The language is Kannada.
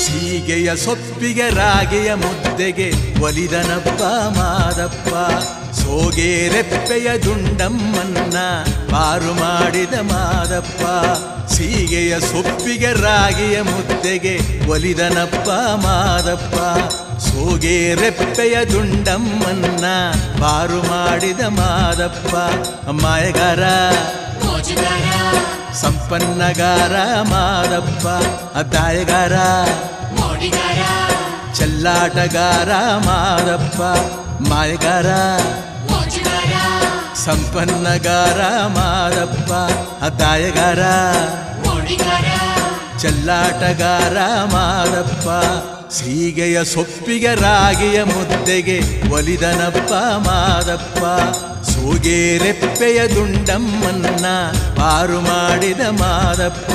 ಸೀಗೆಯ ಸೊಪ್ಪಿಗೆ ರಾಗೆಯ ಮುದ್ದೆಗೆ ಒಲಿದನಪ್ಪ ಮಾದಪ್ಪ. ಸೋಗೆ ರೆಪ್ಪೆಯ ದುಂಡಮ್ಮನ್ನ ಪಾರು ಮಾಡಿದ ಮಾದಪ್ಪ. ಸೀಗೆಯ ಸೊಪ್ಪಿಗೆ ರಾಗೆಯ ಮುದ್ದೆಗೆ ಒಲಿದನಪ್ಪ ಮಾದಪ್ಪ. ಸೋಗೆ ರೆಪ್ಪೆಯ ದುಂಡಮ್ಮನ್ನ ಪಾರು ಮಾಡಿದ ಮಾದಪ್ಪ. ಮಾಯಗಾರ ಸಂಪನ್ನಗಾರ ಮಾದಪ್ಪ. ಅದಾಯಗಾರ ಚೆಲ್ಲಾಟಗಾರ ಮಾದಪ್ಪ. ಮಾಯಗಾರ ಸಂಪನ್ನಗಾರ ಮಾದಪ್ಪ. ಅದಾಯಗಾರ ಚೆಲ್ಲಾಟಗಾರ ಮಾದಪ್ಪ. ಸೀಗೆಯ ಸೊಪ್ಪಿಗೆ ರಾಗಿಯ ಮುದ್ದೆಗೆ ಒಲಿದನಪ್ಪ ಮಾದಪ್ಪ. ಸೋಗೆ ರೆಪ್ಪೆಯ ದುಂಡಮ್ಮನ್ನ ಪಾರು ಮಾಡಿದ ಮಾದಪ್ಪ.